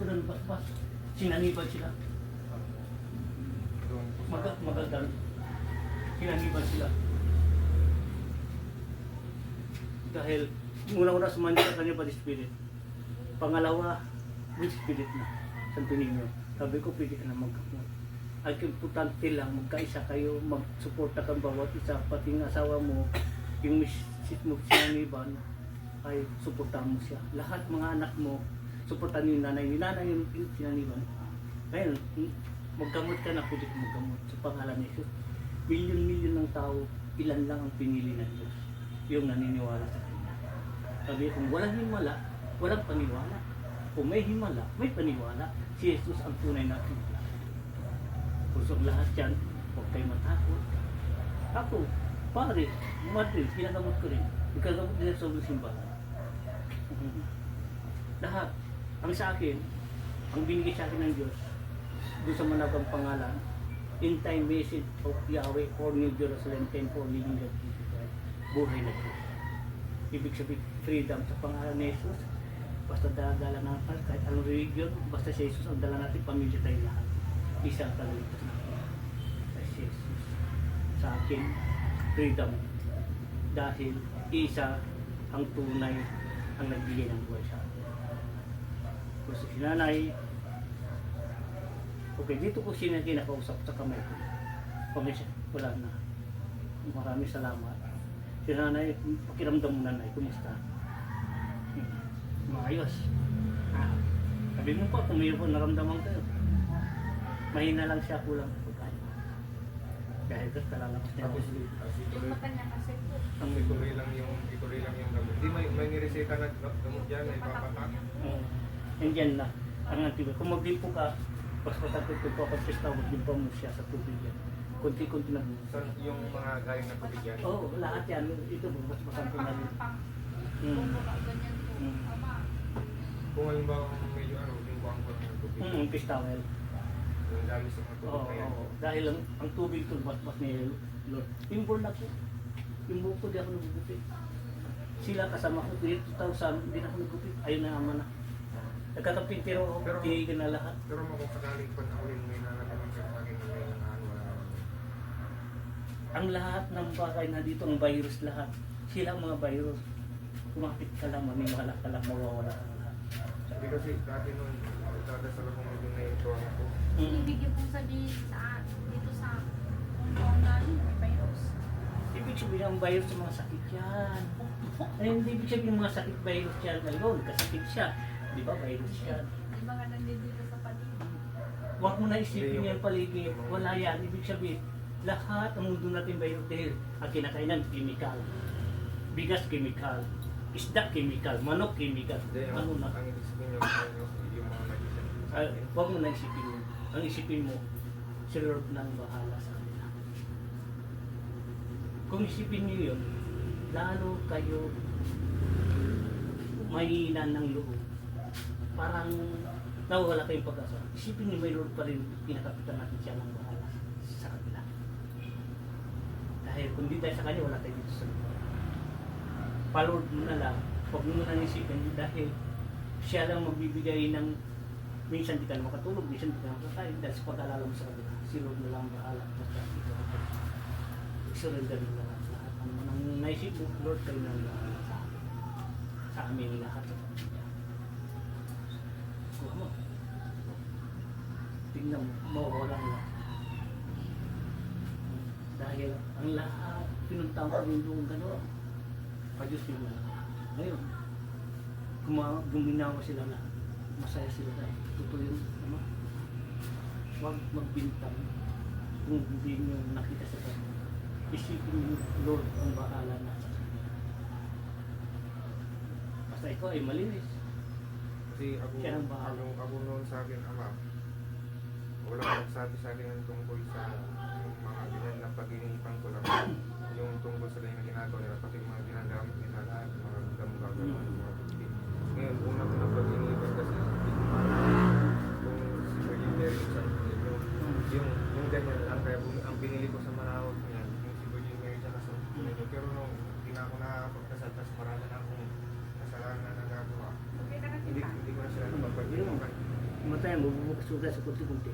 ko ng basbas. Sinanibad sila. Magagal. Sinanibad sila. Dahil una-una sumandi sa kanya bad spirit. Pangalawa, good spirit na. Santo Niño. Sabi ko, pwede ka na magkamot. Ang importante lang, magkaisa kayo, magsuporta kang bawat isa, pati ng asawa mo, yung misis mo sinaniban, ay suportahan mo siya. Lahat mga anak mo, suportahan yung nanay. Yung nanay yung sinaniban. Ngayon, magkamot ka na, pwede ka magkamot. Sa pangalan ni Jesus. Milyon-milyon ng tao, ilan lang ang pinili ng Diyos. Yung naniniwala sa Kanya. Sabi, kung walang himala, walang paniwala. Kung may himala, may paniwala. Si Jesus ang tunay na himala. Pusok lahat yan, huwag kayo matakot. Ako, pare, Madrid, ginagamot ko rin. Ikagamot din sa simbahan. Lahat. Ang sa akin, ang binigay sa akin ng Diyos, doon sa managang pangalan, in time message of Yahweh for New Jerusalem, 10 for living God, buhay na Diyos. Ibig sabihin, freedom sa pangalan ni Jesus. Basta dala na kahit anong religion, basta si Jesus ang dala natin, pamilya tayo lahat. Isang kaligtas natin. Si Jesus. Sa akin, freedom. Dahil isa ang tunay ang nagbigay ng buhay sa atin. Kung si nanay, okay, dito ko siya kinakausap sa kamay ko. Okay, wala na. Maraming salamat. Si nanay, pakiramdam mo nanay, kumusta? Maayos. Sabi mo pa, kung may naramdaman kayo. Mahina lang siya, kulang pagkain. Dahil ito talalakas niya. Yung mata niya kasi po. Ang ituloy lang yung gamot. Di may nireseta na gamot dyan na ipapatak. Nandiyan na. Ang antibiotic. Kung maglimpo ka, mas matakot ko kapag pista, maglimpo mo siya sa tubig yan. Kunti-kunti na. So, yung mga galing na tubig yan? Oo, lahat yan. Ito mas masang na rin. Kung baka ganyan po. Ama. Kung halimbawa medyo limbuang ko ng tubig. Pistawel. Yung dami sa mga tubig na yan. Dahil ang tubig ito, mas ni Lord. Inborn ako. Yung buhok ko, di ako nagugupit. Sila kasama ko, 2000, hindi na ako nagugupit. Ayun na ama na. Nagkakapintiro ako, tinigan na lahat. Pero kung sakaling panahulin may nangalaman ka sa akin na may nangaan, wala naman. Ang lahat ng bagay na dito, ang virus lahat. Sila ang mga virus. Kumapit ka lang, maniwala ka lang, mawawala ka lahat. Sabi kasi dati nun, dadasal ako medyo na ito ako. Ibig yung pong sabihin sa dito sa kung namin may virus. Ibig sabihin ang virus sa mga sakit yan. Ay, hindi ibig sabihin mga sakit virus yan. Ngayon, kasakit siya. Di ba virus yan? Di ba nga nandito sa paligid? Huwag mo na isipin yan paligid. Wala yan. Ibig sabihin, lahat ang mundo natin virus dahil ang kinakainan, chemical. Bigas, chemical. Isda, chemical. Manok, chemical. Hindi, Ano na? ang isipin yung mga magician. Huwag mo na isipin yun. Ang isipin mo, si Lord nang bahala sa kanila. Kung isipin niyo yun, lalo kayo mahina ng loob. Parang nawawala kayong pag-asa. Isipin niyo may Lord pa rin, pinakapitan natin siya ng bahala sa kanila. Dahil kung di tayo sa kanya, wala tayo dito sa lugar. Palord mo na lang, huwag mo na isipin dahil siya lang magbibigay ng minsan di ka na makatulog, minsan di ka na makakain dahil sa pag-alala mo sa kanila. Si Lord na lang bahala. Basta ito ako. I-surrender mo lahat. Ano mo nang naisip mo, Lord, kayo na lang bahala sa amin. Sa amin lahat sa pamilya. Kuha mo. Tingnan mo, mawawala mo. Dahil ang lahat, pinuntang ko rin doon gano'n. Pa-Diyos yung lahat. Ngayon, guminawa sila na masaya sila dahil totoo yun, ano? Huwag magbintang kung hindi nyo nakita sa kanya. Isipin nyo, Lord, ang bahala na sa kanya. Basta ikaw ay malinis. Kasi ako noon sa akin, Ama, wala akong nagsabi sa akin ng tungkol sa yung mga ganyan na pag-inipan ko lang. Yung tungkol sa ganyan na ginagawa nila, pati yung mga ginagamit nila lahat, yung mga gamugagawa, yung mga tubig. Ngayon, una ko na pag-inipan kasi hindi ko kung si Virgin sa yung ganyan lang. Kaya ang binili ko sa Manawag niya, yung si Virgin Mary sa kasunod. Pero nung hindi na ako nakakapagkasal, tapos marami na akong kasalanan na nagagawa. Hindi ko na sila napapag-inipan. Matay mo, bubukas-bukas sa kunti-kunti.